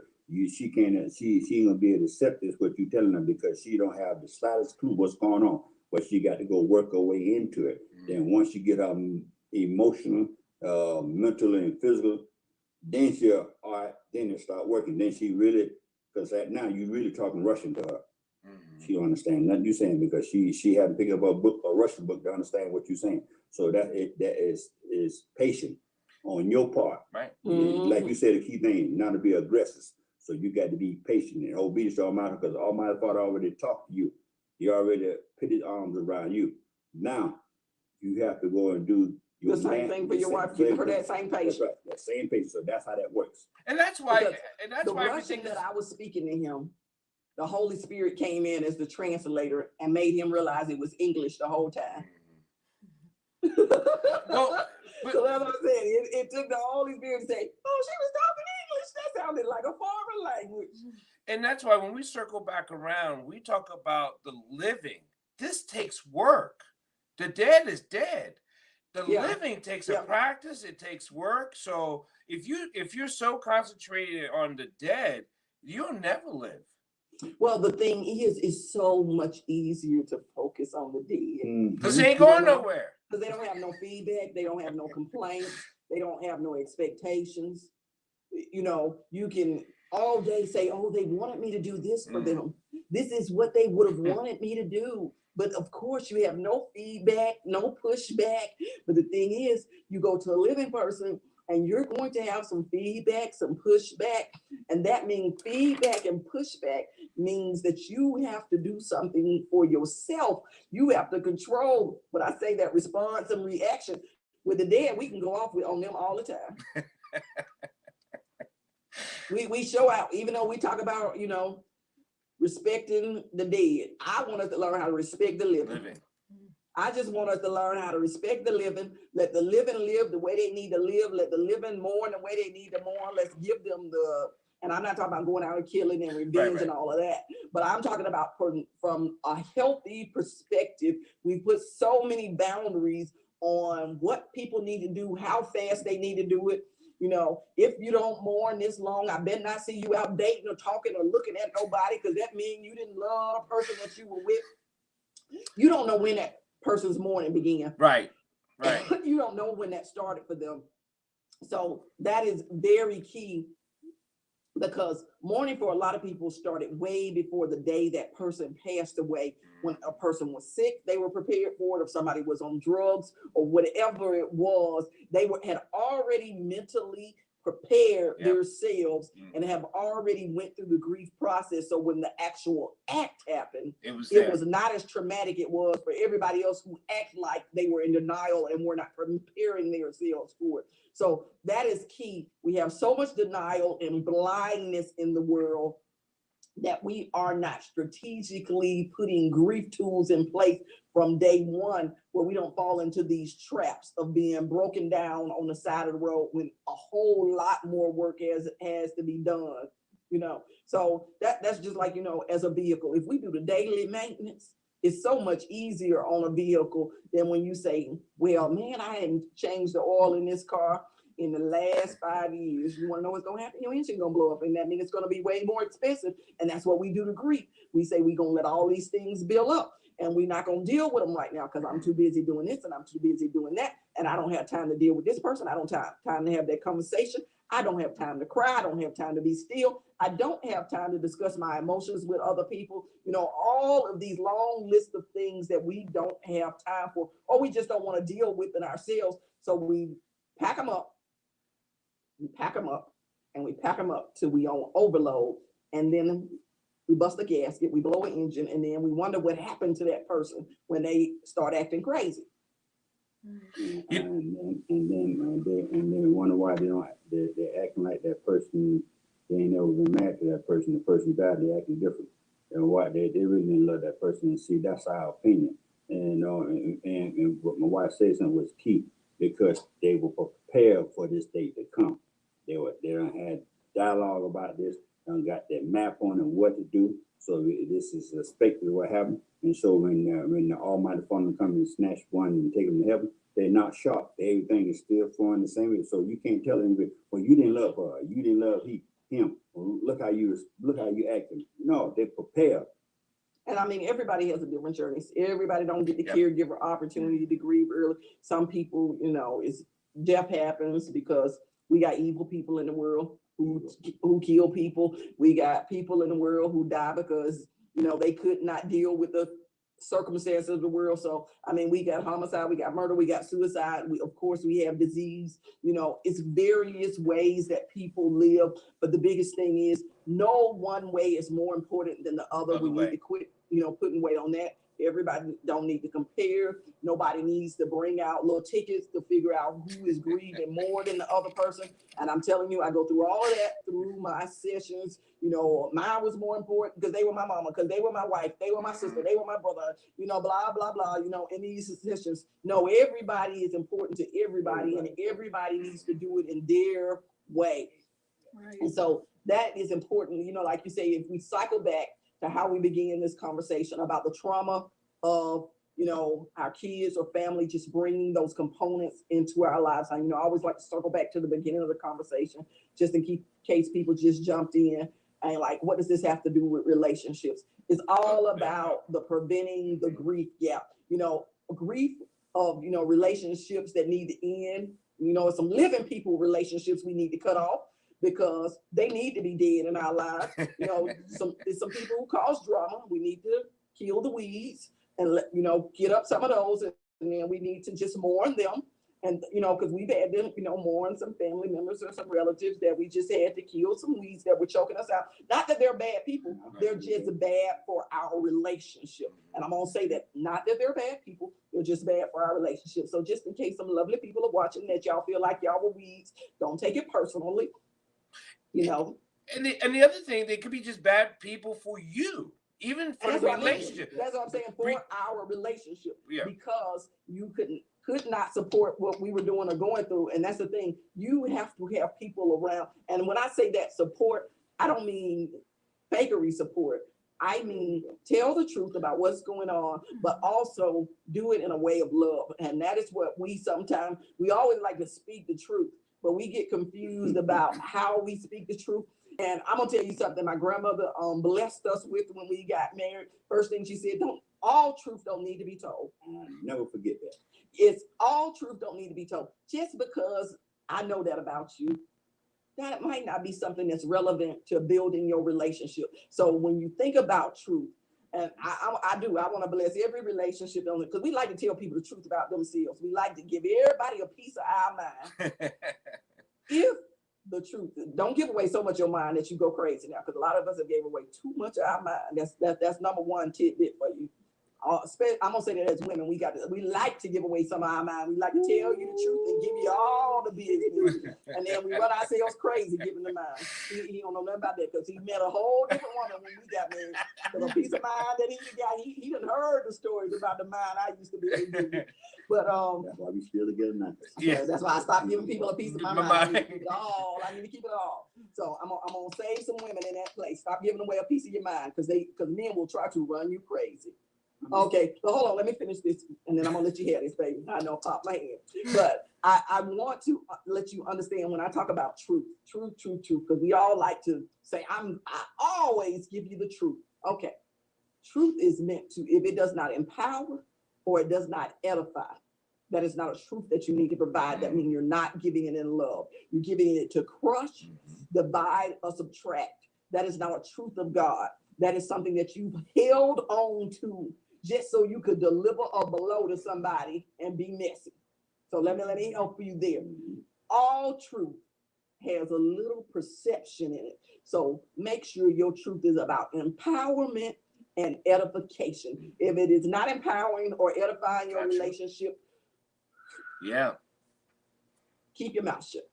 S4: She ain't gonna be able to accept this what you're telling her, because she don't have the slightest clue what's going on. But she got to go work her way into it. Then once you get her emotional, mental, and physical, then she'll start working. Then she really, because now you're really talking Russian to her. She don't understand nothing you're saying, because she hadn't picked up a Russian book to understand what you're saying. So that is patient on your part.
S1: Right.
S4: Like you said, the key thing, not to be aggressive. So you got to be patient and obedient to Almighty, because Almighty Father already talked to you. He already put his arms around you. Now you have to go and do
S2: the same thing for your wife. Give her that same patience.
S4: That's right. That same patience. So that's how that works.
S1: And that's why.
S2: The Russian that I was speaking to him, the Holy Spirit came in as the translator and made him realize it was English the whole time.
S1: Well,
S2: so that's what I'm saying. It took the Holy Spirit to say, "Oh, she was talking English. That sounded like a foreign language.
S1: And that's why when we circle back around, we talk about the living. This takes work. The dead is dead. The living takes a practice. It takes work. So if you're so concentrated on the dead, you'll never live.
S2: Well, the thing is, it's so much easier to focus on the dead.
S1: Because they ain't going nowhere.
S2: Because they don't have no feedback. They don't have no complaints. They don't have no expectations. You know, you can all day say, oh, they wanted me to do this for them. This is what they would have wanted me to do. But of course, you have no feedback, no pushback. But the thing is, you go to a living person and you're going to have some feedback, some pushback. And that means feedback and pushback means that you have to do something for yourself. You have to control, but I say that response and reaction. With the dead, we can go off on them all the time. We show out, even though we talk about, you know, respecting the dead. I want us to learn how to respect the living. I just want us to learn how to respect the living. Let the living live the way they need to live. Let the living mourn the way they need to mourn. Let's give them the, and I'm not talking about going out and killing and revenge and all of that, but I'm talking about from a healthy perspective. We put so many boundaries on what people need to do, how fast they need to do it. You know, if you don't mourn this long, I better not see you out dating or talking or looking at nobody, because that means you didn't love the person that you were with. You don't know when that person's mourning began.
S1: Right.
S2: You don't know when that started for them. So that is very key, because mourning for a lot of people started way before the day that person passed away. When a person was sick, they were prepared for it. If somebody was on drugs or whatever it was, they had already mentally prepared themselves and have already went through the grief process. So when the actual act happened, it was not as traumatic. It was for everybody else who act like they were in denial and were not preparing themselves for it. So that is key. We have so much denial and blindness in the world that we are not strategically putting grief tools in place from day one, where we don't fall into these traps of being broken down on the side of the road when a whole lot more work has to be done, you know. So that's just like, you know, as a vehicle, if we do the daily maintenance, it's so much easier on a vehicle than when you say, well, man, I hadn't changed the oil in this car in the last 5 years. You want to know what's going to happen? Your engine going to blow up, and that means it's going to be way more expensive. And that's what we do to grief. We say we're going to let all these things build up, and we're not going to deal with them right now because I'm too busy doing this and I'm too busy doing that, and I don't have time to deal with this person. I don't have time to have that conversation. I don't have time to cry. I don't have time to be still. I don't have time to discuss my emotions with other people. You know, all of these long lists of things that we don't have time for, or we just don't want to deal with in ourselves. So we pack them up. We pack them up and we pack them up till we on overload, and then we bust a gasket, we blow an engine, and then we wonder what happened to that person when they start acting crazy.
S4: And then wonder why they're acting like that person. They ain't never been mad to that person. The person died, they acting different. And why they really didn't love that person. And see, that's our opinion. And what my wife said something was key, because they were prepared for this day to come. They done had dialogue about this, and got that map on and what to do. So this is expected what happened. And so when the Almighty Father comes and snatch one and take them to heaven, they're not shocked. Everything is still flowing the same way. So you can't tell anybody, well, you didn't love her, you didn't love him. Well, look how you acting. No, they're prepared.
S2: And I mean, everybody has a different journey. Everybody don't get the caregiver opportunity to grieve early. Some people, you know, death happens because we got evil people in the world who kill people. We got people in the world who die because, you know, they could not deal with the circumstances of the world. So, I mean, we got homicide, we got murder, we got suicide. Of course, we have disease. You know, it's various ways that people live. But the biggest thing is no one way is more important than the other. We need to quit, you know, putting weight on that. Everybody don't need to compare. Nobody needs to bring out little tickets to figure out who is grieving more than the other person. And I'm telling you, I go through all of that through my sessions. You know, mine was more important because they were my mama, because they were my wife, they were my sister, they were my brother, you know, blah, blah, blah, you know, in these sessions. No, everybody is important to everybody, and everybody needs to do it in their way.
S3: Right.
S2: And so that is important, like you say, if we cycle back to how we began this conversation about the trauma of, our kids or family, just bringing those components into our lives. I always like to circle back to the beginning of the conversation, just in case people just jumped in and like, what does this have to do with relationships? It's all about the preventing the grief gap, grief of, relationships that need to end, some living people relationships we need to cut off, because they need to be dead in our lives. Some people who cause drama. We need to kill the weeds and get up some of those, and then we need to just mourn them. And because we've had them, mourn some family members or some relatives that we just had to kill some weeds that were choking us out. Not that they're bad people, they're just bad for our relationship. And I'm gonna say that, not that they're bad people, they're just bad for our relationship. So just in case some lovely people are watching that y'all feel like y'all were weeds, don't take it personally.
S1: And the other thing, they could be just bad people for you, even for the relationship.
S2: That's what I'm saying, for our relationship.
S1: Yeah.
S2: Because you could not support what we were doing or going through. And that's the thing. You have to have people around. And when I say that support, I don't mean fakery support. I mean, tell the truth about what's going on, but also do it in a way of love. And that is what we always like to speak the truth, but we get confused about how we speak the truth. And I'm gonna tell you something my grandmother blessed us with when we got married. First thing she said, all truth don't need to be told.
S4: Never forget that.
S2: It's all truth don't need to be told. Just because I know that about you, that might not be something that's relevant to building your relationship. So when you think about truth, and I want to bless every relationship, because we like to tell people the truth about themselves. We like to give everybody a piece of our mind. If the truth, don't give away so much of your mind that you go crazy now, because a lot of us have gave away too much of our mind. That's number one tidbit for you. I'm gonna say that as women, we like to give away some of our mind. We like to tell you the truth and give you all the business, and then we run ourselves crazy giving the mind. He don't know nothing about that, because he met a whole different woman when we got married. But a piece of mind that he got, he done heard the stories about the mind I used to be able to give you. But
S4: that's why we still together now.
S2: Yeah, that's why I stopped giving people a piece of my mind. I need to keep it all. I need to keep it all. So I'm gonna save some women in that place. Stop giving away a piece of your mind, because men will try to run you crazy. Okay, so hold on, let me finish this, and then I'm gonna let you have this, baby. I know, pop my head. But I want to let you understand when I talk about truth, because we all like to say, I always give you the truth. Okay, truth is meant to, if it does not empower or it does not edify, that is not a truth that you need to provide. That means you're not giving it in love. You're giving it to crush, divide, or subtract. That is not a truth of God. That is something that you've held on to just so you could deliver a blow to somebody and be messy. So let me help you there. All truth has a little perception in it. So make sure your truth is about empowerment and edification. If it is not empowering or edifying your relationship, keep your mouth shut.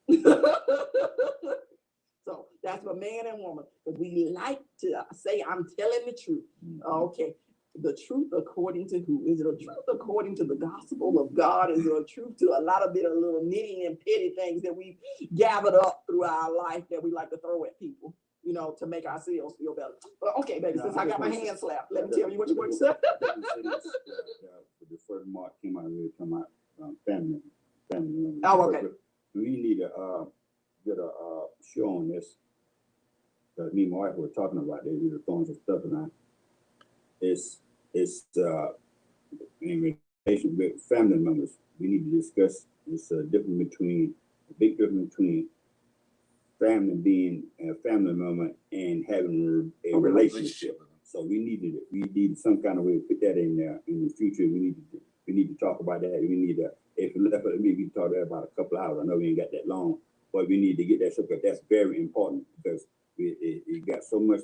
S2: So that's what man and woman, because we like to say, I'm telling the truth. Okay. The truth according to who? Is it a truth according to the gospel of God? Is it a truth to a lot of little nitty and petty things that we gathered up through our life that we like to throw at people, to make ourselves feel better? But okay, baby, since I got my hand slapped, let me tell you what you're going to say.
S4: The first mark came out, really come out family.
S2: Oh, okay.
S4: We need to get a show on this. Because me and my wife were talking about this. We were throwing some stuff around. It's in relation with family members. We need to discuss this big difference between family being a family member and having a relationship. So we need some kind of way to put that in there in the future. We need to talk about that. We need to, if we left it, we can talk about a couple of hours. I know we ain't got that long, but we need to get that stuff, because that's very important, because it got so much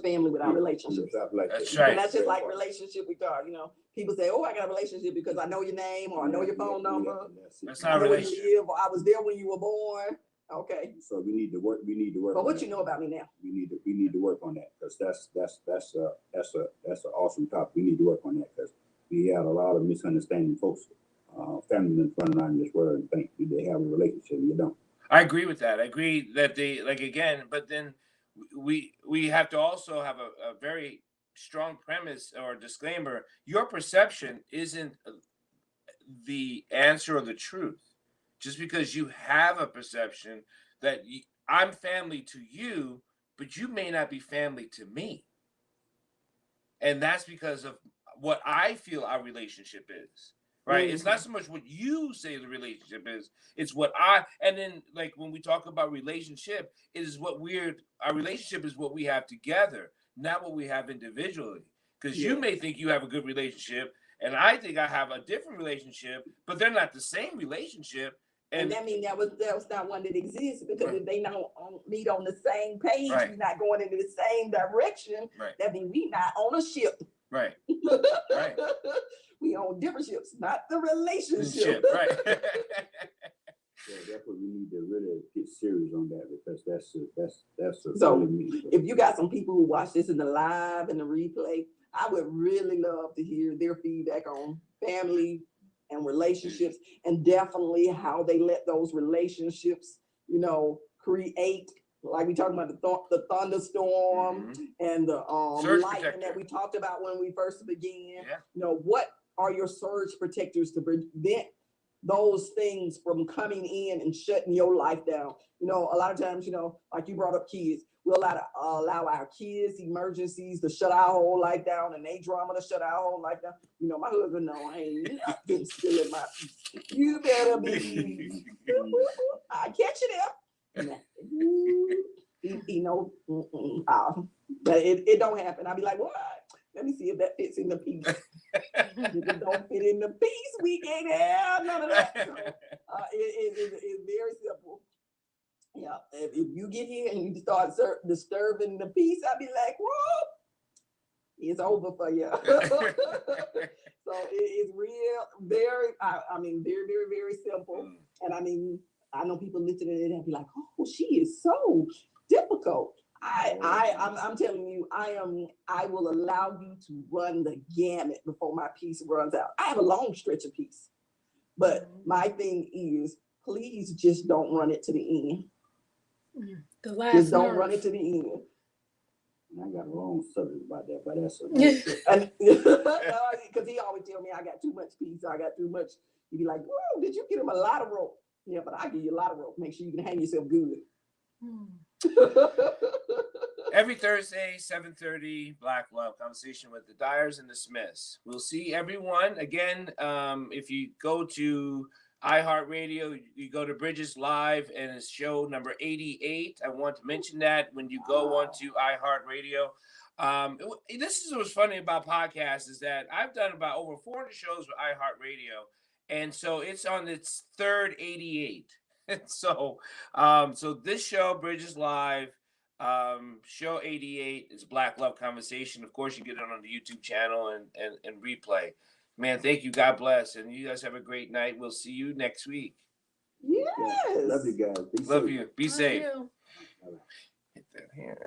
S4: family without relationships.
S2: That's right. And that's just like relationship with God. People say, "Oh, I got a relationship because I know your name, or I know your phone number.
S1: That's not a relationship.
S2: Where you live, or I was there when you were born." Okay.
S4: So we need to work.
S2: But what you know about me now?
S4: We need to work on that, because that's an awesome topic. We need to work on that, because we have a lot of misunderstanding folks. Family members running around in this world and think they have a relationship. You don't.
S1: I agree with that. I agree that they like again, but then we have to also have a very strong premise or disclaimer. Your perception isn't the answer or the truth. Just because you have a perception that I'm family to you, but you may not be family to me. And that's because of what I feel our relationship is. Right. It's not so much what you say the relationship is, it's what and then like when we talk about relationship, it is our relationship is what we have together, not what we have individually. Because you may think you have a good relationship, and I think I have a different relationship, but they're not the same relationship.
S2: And that means that was not one that exists, because
S1: Right.
S2: if they don't meet on the same page,
S1: Right.
S2: we're not going into the same direction.
S1: Right.
S2: That means we not on a ship.
S1: Right. Right.
S2: We on different ships, not the relationship.
S1: Right.
S4: Yeah, that's what we need to really get serious on that, because that's a
S2: So,
S4: really mean.
S2: if you got some people who watch this in the live and the replay, I would really love to hear their feedback on family and relationships, and definitely how they let those relationships, create, like we talked about the thunderstorm and the
S1: Surge
S2: lightning
S1: protector.
S2: that we talked about when we first began.
S1: Yeah.
S2: What are your surge protectors to prevent those things from coming in and shutting your life down? A lot of times, like you brought up kids, we'll allow our kids' emergencies to shut our whole life down, and they drama to shut our whole life down. My husband, no, I ain't nothing stealing my peace. You better be. I catch you there. But it don't happen. I'll be like, what? Let me see if that fits in the piece. If it don't fit in the piece, we can't have none of that. So, it's very simple. Yeah, if you get here and you start disturbing the peace, I'll be like, whoa, it's over for you. So it's real, very, very, very, very simple. And I know people listening to it and be like, oh, she is so difficult. I'm telling you, I will allow you to run the gamut before my piece runs out. I have a long stretch of piece, but my thing is, please just don't run it to the end.
S3: The last
S2: Just don't
S3: nerve.
S2: run it to the end.
S4: And I got a long subject about that, but that's
S2: Because he always tell me I got too much piece, I got too much. He'd be like, whoa, did you get him a lot of rope? Yeah, but I give you a lot of rope. Make sure you can hang yourself good.
S1: Every Thursday, 7:30, Black Love Conversation with the Dyers and the Smiths. We'll see everyone again. If you go to iHeartRadio, you go to Bridges Live, and it's show number 88. I want to mention that when you go onto iHeartRadio. This is what's funny about podcasts, is that I've done about over 400 shows with iHeartRadio, and so it's on its third 88. So this show, Bridges Live, show 88, is Black Love Conversation. Of course, you get it on the YouTube channel and replay. Man, thank you. God bless. And you guys have a great night. We'll see you next week.
S2: Yes.
S4: Love you guys.
S1: Love you. Be safe.
S3: You.
S1: Hit that hand.